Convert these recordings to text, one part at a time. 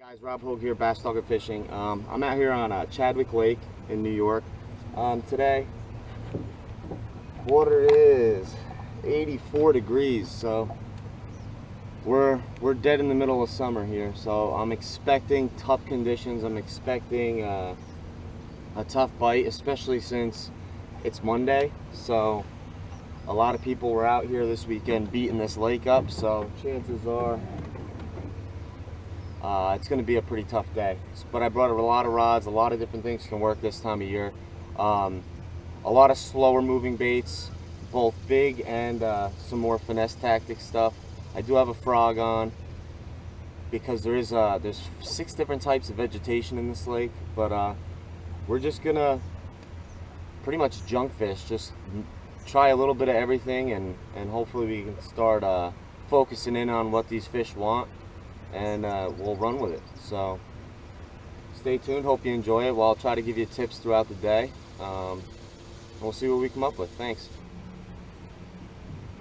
Guys, Rob Hogue here, Bass Target Fishing. I'm out here on Chadwick Lake in New York. Today, water is 84 degrees, so we're dead in the middle of summer here. So I'm expecting tough conditions. I'm expecting a tough bite, especially since it's Monday. So a lot of people were out here this weekend beating this lake up. So chances are it's going to be a pretty tough day. But I brought a lot of rods. A lot of different things can work this time of year. A lot of slower moving baits, both big and some more finesse tactic stuff. I do have a frog on because there's 6 different types of vegetation in this lake, but we're just gonna pretty much junk fish, just try a little bit of everything, and hopefully we can start focusing in on what these fish want, and we'll run with it. So stay tuned, hope you enjoy it. Well, I'll try to give you tips throughout the day. We'll see what we come up with. Thanks.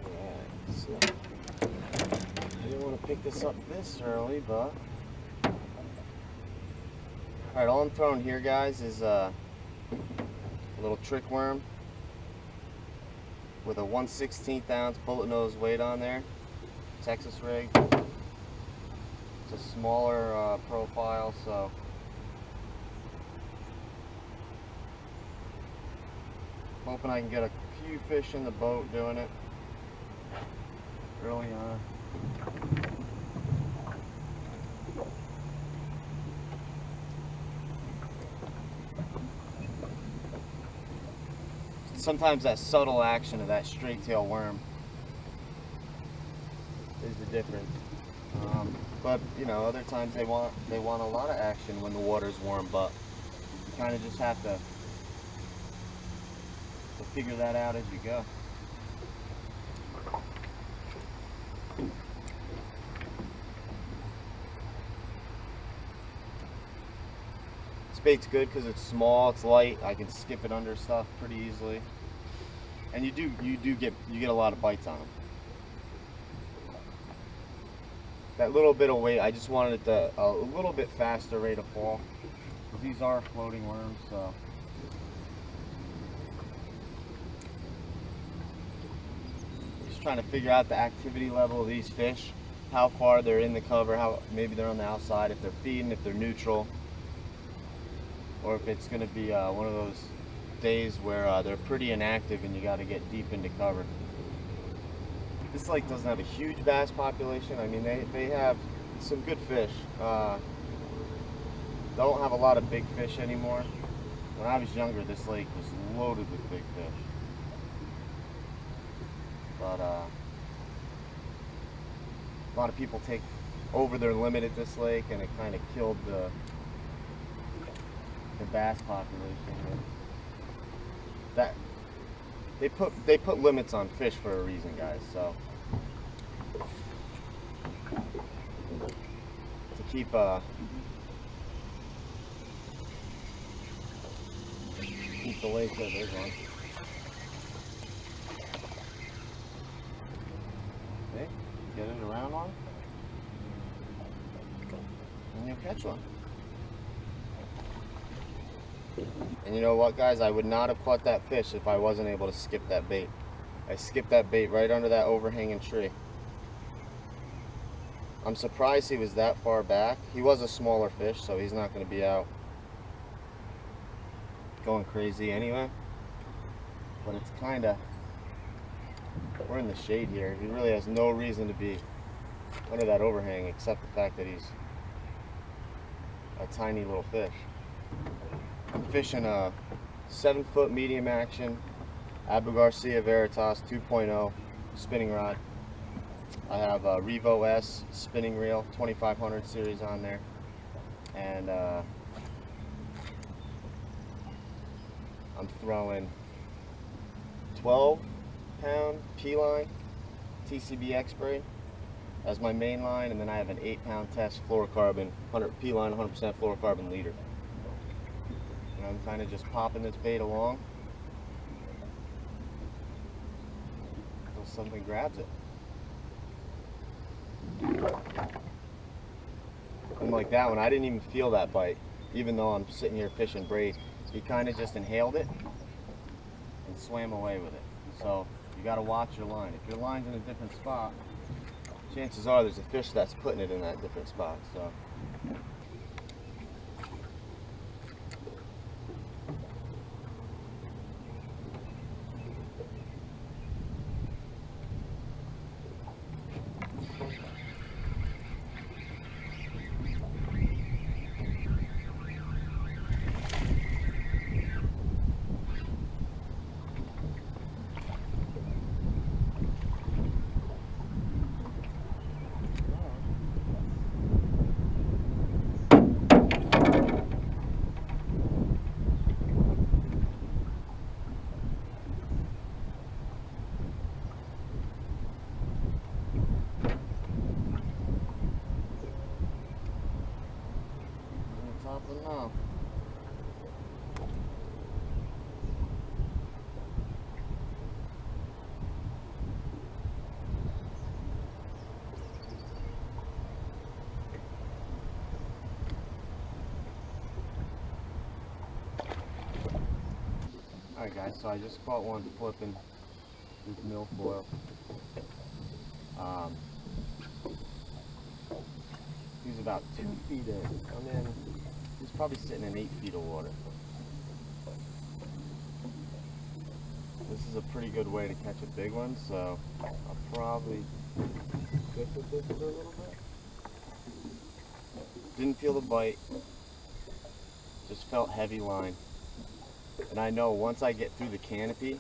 Alright, so I didn't want to pick this up this early, but alright, all I'm throwing here, guys, is a little trick worm with a 1/16 ounce bullet nose weight on there, Texas rig. It's a smaller profile, so hoping I can get a few fish in the boat doing it early on. Sometimes that subtle action of that straight tail worm is the difference. But you know, other times they want a lot of action when the water's warm, but you kind of just have to figure that out as you go. This bait's good because it's small, it's light. I can skip it under stuff pretty easily, and you get a lot of bites on them. That little bit of weight, I just wanted it a little bit faster rate of fall, because these are floating worms. So just trying to figure out the activity level of these fish, how far they're in the cover, how maybe they're on the outside, if they're feeding, if they're neutral, or if it's going to be one of those days where they're pretty inactive and you got to get deep into cover. This lake doesn't have a huge bass population. I mean, they have some good fish. They don't have a lot of big fish anymore. When I was younger, this lake was loaded with big fish. But a lot of people take over their limit at this lake, and it kind of killed the bass population. That they put limits on fish for a reason, guys. So to keep the lake there. There's one. Okay, get it around one, and you'll catch one. And you know what, guys? I would not have caught that fish if I wasn't able to skip that bait. I skipped that bait right under that overhanging tree. I'm surprised he was that far back. He was a smaller fish, so he's not going to be out going crazy anyway. But it's kind of, we're in the shade here. He really has no reason to be under that overhang, except the fact that he's a tiny little fish. I'm fishing a 7-foot medium action Abu Garcia Veritas 2.0 spinning rod. I have a Revo S spinning reel 2500 series on there, and I'm throwing 12-pound P-line TCB X-braid as my main line, and then I have an 8-pound test fluorocarbon P-line 100% fluorocarbon leader. And I'm kind of just popping this bait along until something grabs it. And And like that one, I didn't even feel that bite, even though I'm sitting here fishing braid. He kind of just inhaled it and swam away with it. So you got to watch your line. If your line's in a different spot, chances are there's a fish that's putting it in that different spot. So. No. Alright guys, so I just caught one flipping with milfoil. He's about 2 feet in. I mean, he's probably sitting in 8 feet of water. This is a pretty good way to catch a big one, so I'll probably dip it for a little bit. Didn't feel the bite, just felt heavy line. And I know once I get through the canopy,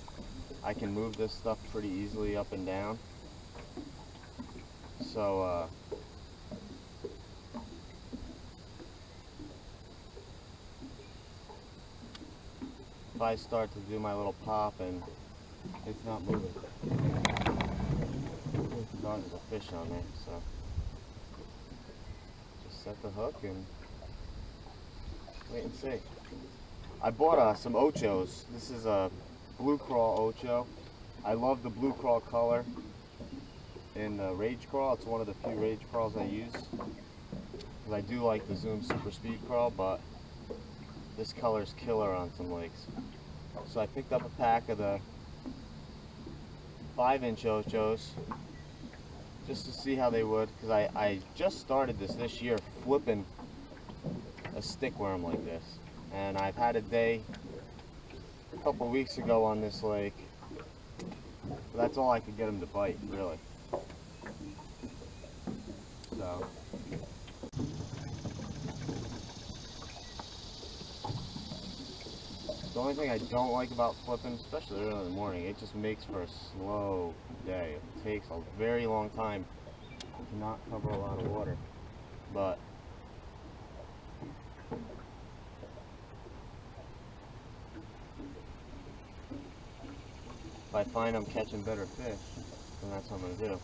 I can move this stuff pretty easily up and down. So, if I start to do my little pop and it's not moving, there's a fish on there, so just set the hook and wait and see. I bought some ochos. This is a blue crawl ocho. I love the blue crawl color in rage crawl. It's one of the few rage crawls I use. Because I do like the Zoom Super Speed crawl, but this color is killer on some lakes. So I picked up a pack of the 5-inch ochos just to see how they would, because I just started this year flipping a stick worm like this. And I've had a day a couple weeks ago on this lake. But that's all I could get him to bite, really. So. The only thing I don't like about flipping, especially early in the morning, it just makes for a slow day. It takes a very long time to not cover a lot of water. But if I find I'm catching better fish, then that's what I'm going to do.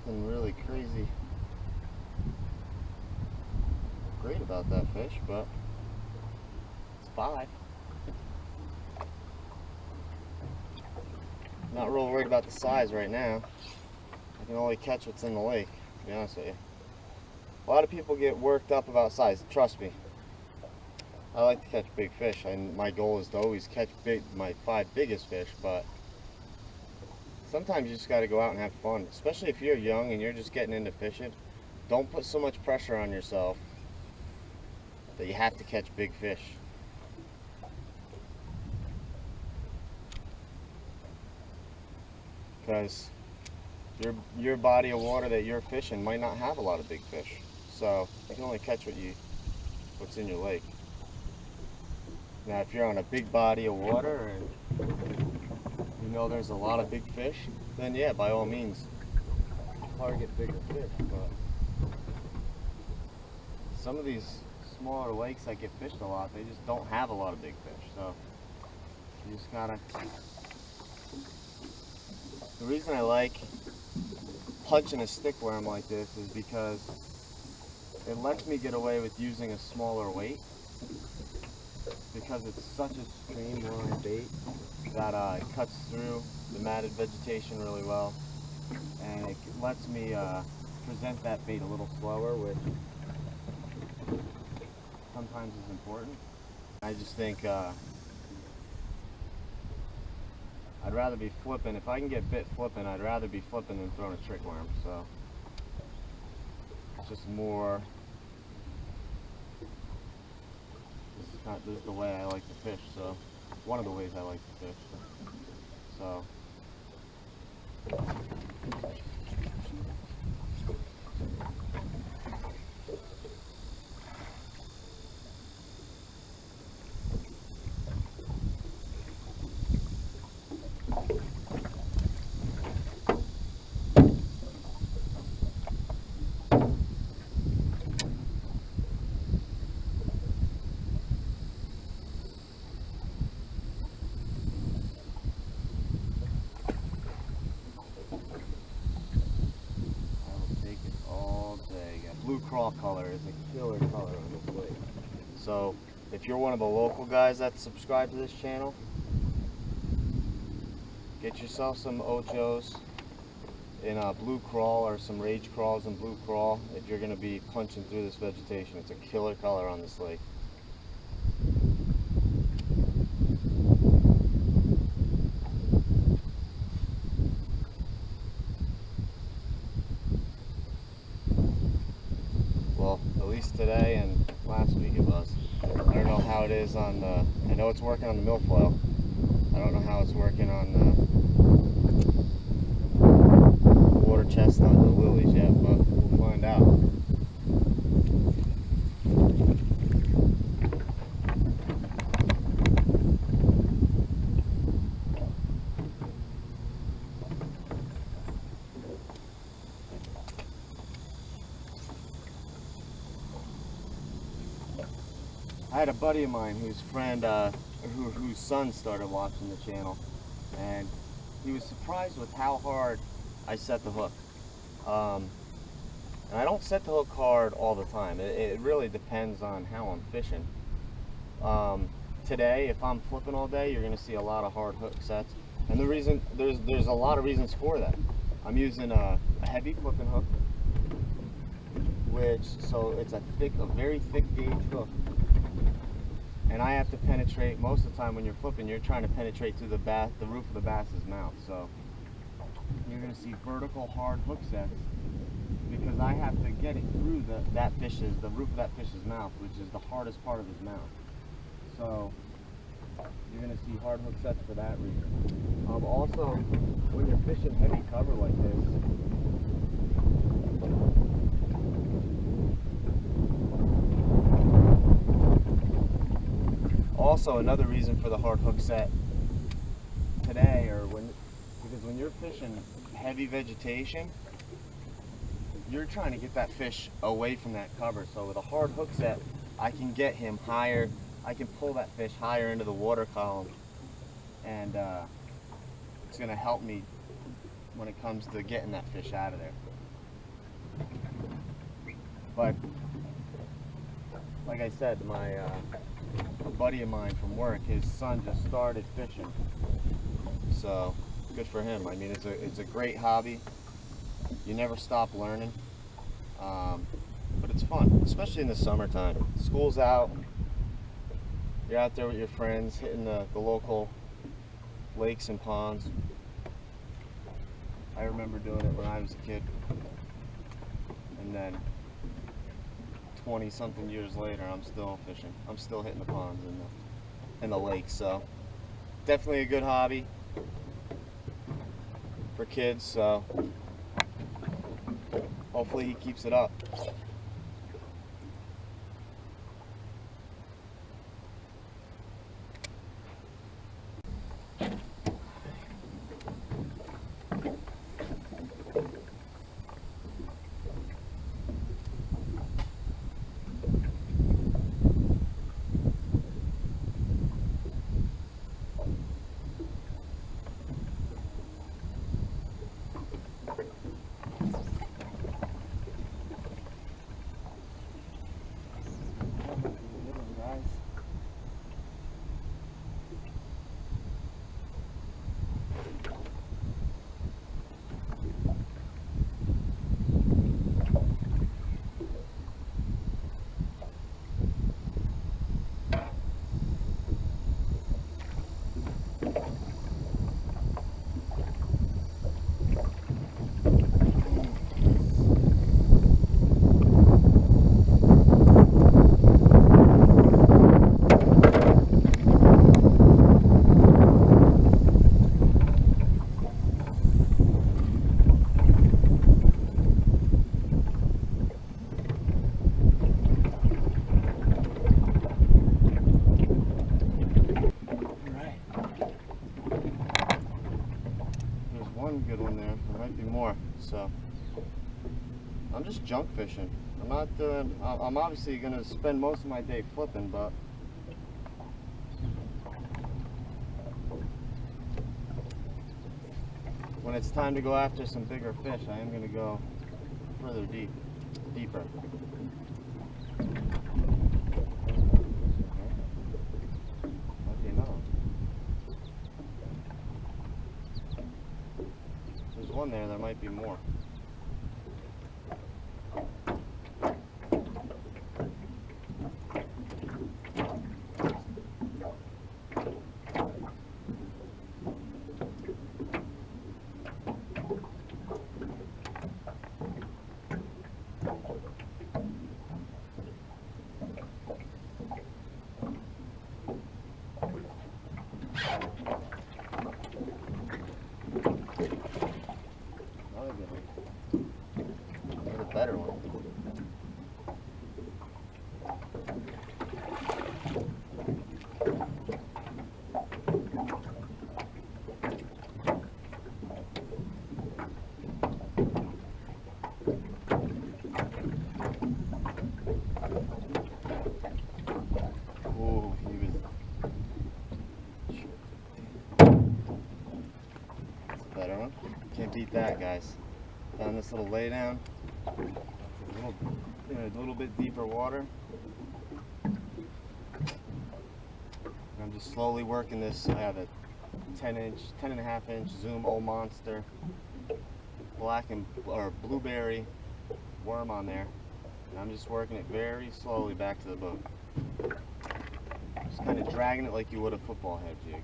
Really crazy great about that fish, but it's 5. Not real worried about the size right now. I can only catch what's in the lake, to be honest with you. A lot of people get worked up about size. Trust me, I like to catch big fish, and my goal is to always catch my 5 biggest fish, but sometimes you just got to go out and have fun, especially if you're young and you're just getting into fishing. Don't put so much pressure on yourself that you have to catch big fish. Because your body of water that you're fishing might not have a lot of big fish. So you can only catch what's in your lake. Now if you're on a big body of water and you know there's a lot of big fish, then yeah, by all means, target bigger fish. But some of these smaller lakes that get fished a lot, they just don't have a lot of big fish. So you just gotta. The reason I like punching a stick worm like this is because it lets me get away with using a smaller weight, because it's such a streamlined bait that it cuts through the matted vegetation really well, and it lets me present that bait a little slower, which sometimes is important. I just think I'd rather be flipping. If I can get bit flipping, I'd rather be flipping than throwing a trick worm. So it's just more. This is the way I like to fish. So one of the ways I like to fish. So. Blue crawl color is a killer color on this lake. So if you're one of the local guys that subscribe to this channel, get yourself some ochos in blue crawl, or some rage crawls in blue crawl if you're going to be punching through this vegetation. It's a killer color on this lake. Well, at least today and last week it was. I don't know how it is on the, I know it's working on the milfoil. I don't know how it's working on the water chestnut and the lilies yet, but we'll find out. I had a buddy of mine whose son started watching the channel, and he was surprised with how hard I set the hook. And I don't set the hook hard all the time. It really depends on how I'm fishing. Today, if I'm flipping all day, you're going to see a lot of hard hook sets, and the reason there's a lot of reasons for that. I'm using a heavy flipping hook, so it's a very thick gauge hook. And I have to penetrate, most of the time when you're flipping, you're trying to penetrate through the roof of the bass's mouth. So you're going to see vertical hard hook sets, because I have to get it through the roof of that fish's mouth, which is the hardest part of his mouth. So you're going to see hard hook sets for that reason. Also, when you're fishing heavy cover like this, also, another reason for the hard hook set today, because when you're fishing heavy vegetation, you're trying to get that fish away from that cover. So with a hard hook set, I can get him higher. I can pull that fish higher into the water column, and it's going to help me when it comes to getting that fish out of there. But like I said, a buddy of mine from work, his son just started fishing, so good for him. I mean, it's a great hobby. You never stop learning, but it's fun, especially in the summertime. School's out, you're out there with your friends hitting the local lakes and ponds. I remember doing it when I was a kid, and then 20-something years later, I'm still fishing. I'm still hitting the ponds and the lakes. So definitely a good hobby for kids. So Hopefully he keeps it up. Good one there. There might be more. So I'm just junk fishing. I'm not doing. I'm obviously going to spend most of my day flipping, but when it's time to go after some bigger fish, I am going to go further deeper. Okay, another one. There's one there. There might be more. Better one. Ooh, he was. That's a better one. Can't beat that, guys. Down this little lay down. A little bit deeper water. I'm just slowly working this. I have a 10.5 inch zoom Ol'Monster black or blueberry worm on there, and I'm just working it very slowly back to the boat. Just kind of dragging it like you would a football head jig.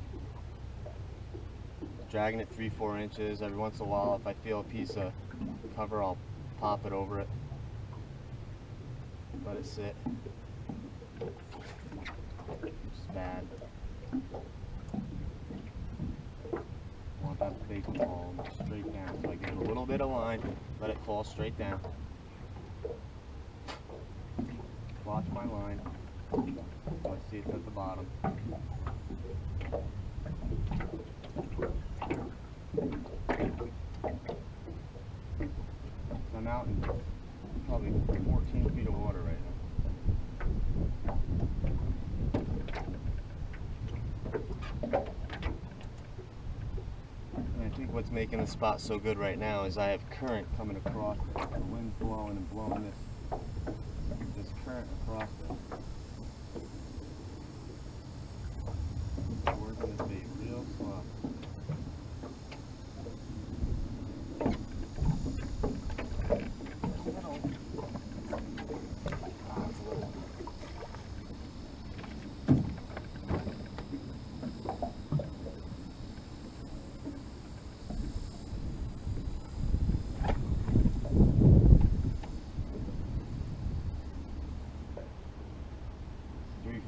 Dragging it 3-4 inches. Every once in a while, if I feel a piece of cover, I'll pop it over it. Let it sit. It's bad. I want that bait to fall straight down. So I give it a little bit of line, let it fall straight down. Watch my line. So I see it's at the bottom. I'm out in probably 14 feet of water right now. And I think what's making the spot so good right now is I have current coming across it. The wind's blowing and blowing this current across it. Working this bait real slow.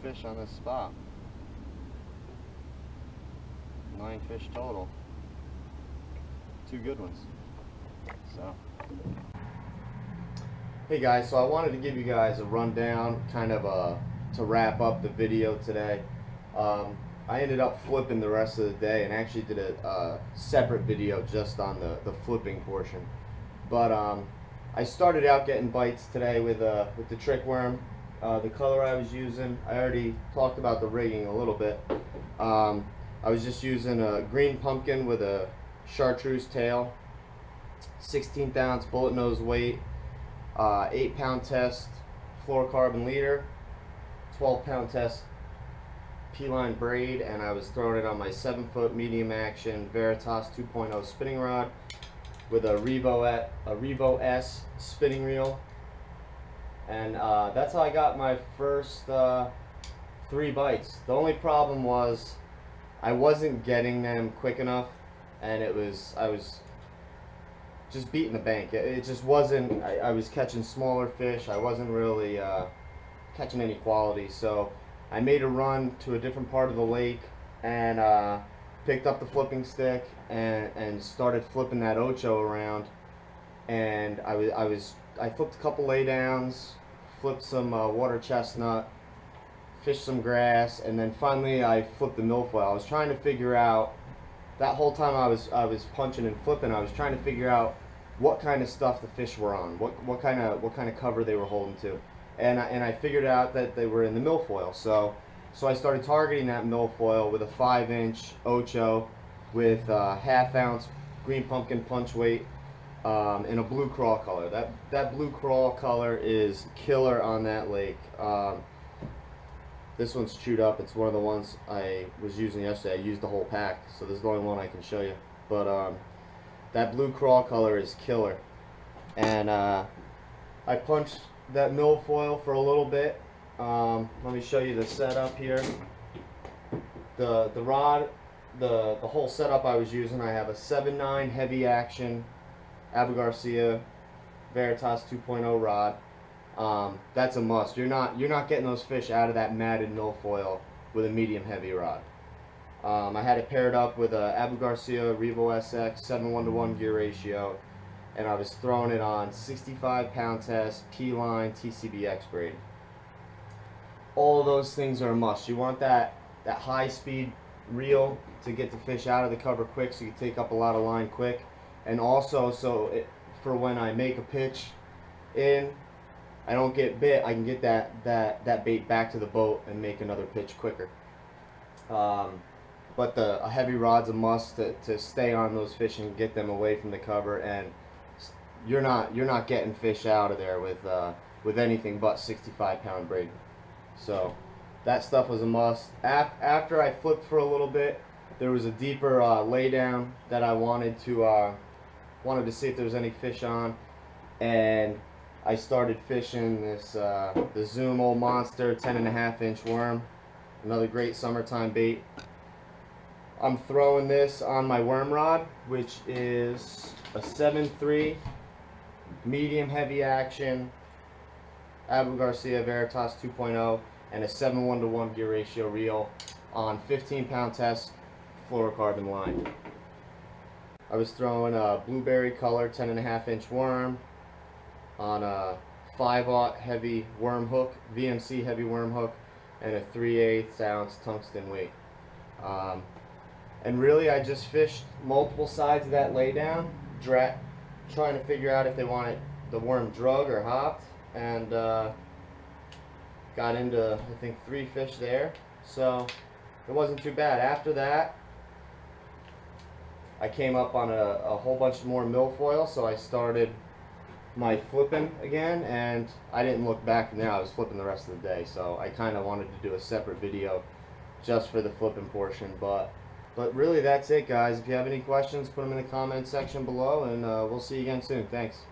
Fish on this spot. 9 fish total. 2 good ones. So Hey guys, so I wanted to give you guys a rundown, kind of to wrap up the video today. I ended up flipping the rest of the day and actually did a separate video just on the flipping portion. But I started out getting bites today with the trick worm. The color I was using, I already talked about the rigging a little bit. I was just using a green pumpkin with a chartreuse tail, 16th ounce bullet nose weight, 8-pound test fluorocarbon leader, 12-pound test P-line braid, and I was throwing it on my 7-foot medium action Veritas 2.0 spinning rod with a Revo S spinning reel. And that's how I got my first 3 bites. The only problem was I wasn't getting them quick enough, and I was just beating the bank. It just wasn't, I was catching smaller fish. I wasn't really catching any quality. So I made a run to a different part of the lake and picked up the flipping stick and started flipping that ocho around. And I flipped a couple laydowns, flipped some water chestnut, fished some grass, and then finally I flipped the milfoil. I was trying to figure out, that whole time I was punching and flipping, I was trying to figure out what kind of stuff the fish were on, what kind of cover they were holding to, and I figured out that they were in the milfoil. So I started targeting that milfoil with a 5-inch ocho with ½ ounce green pumpkin punch weight in a blue crawl color. That blue crawl color is killer on that lake. This one's chewed up. It's one of the ones I was using yesterday. I used the whole pack, so this is the only one I can show you. But that blue crawl color is killer. And I punched that milfoil for a little bit. Let me show you the setup here. The rod, the whole setup I was using, I have a 7.9 heavy action Abu Garcia Veritas 2.0 rod. That's a must. You're not getting those fish out of that matted milfoil with a medium heavy rod. I had it paired up with a Abu Garcia Revo SX 7:1-to-1 gear ratio, and I was throwing it on 65-pound test P-line TCBX braid. All of those things are a must. You want that high speed reel to get the fish out of the cover quick, so you take up a lot of line quick, and also for when I make a pitch in, I don't get bit, I can get that bait back to the boat and make another pitch quicker. But a heavy rod's a must to stay on those fish and get them away from the cover, and you're not getting fish out of there with anything but 65-pound braid. So that stuff was a must. After I flipped for a little bit, there was a deeper laydown that I wanted to see if there was any fish on, and I started fishing this the Zoom Ol'Monster 10.5-inch worm, another great summertime bait. I'm throwing this on my worm rod, which is a 7.3 medium heavy action Abu Garcia Veritas 2.0 and a 7:1-to-1 gear ratio reel on 15-pound test fluorocarbon line. I was throwing a blueberry color 10.5-inch worm on a 5/0 heavy worm hook, VMC heavy worm hook, and a 3/8 ounce tungsten weight. And really I just fished multiple sides of that laydown, trying to figure out if they wanted the worm drug or hopped, and got into, I think, 3 fish there, so it wasn't too bad. After that, I came up on a whole bunch more milfoil, so I started my flipping again, and I didn't look back from there. I was flipping the rest of the day, so I kind of wanted to do a separate video just for the flipping portion. But really, that's it, guys. If you have any questions, put them in the comment section below, and we'll see you again soon. Thanks.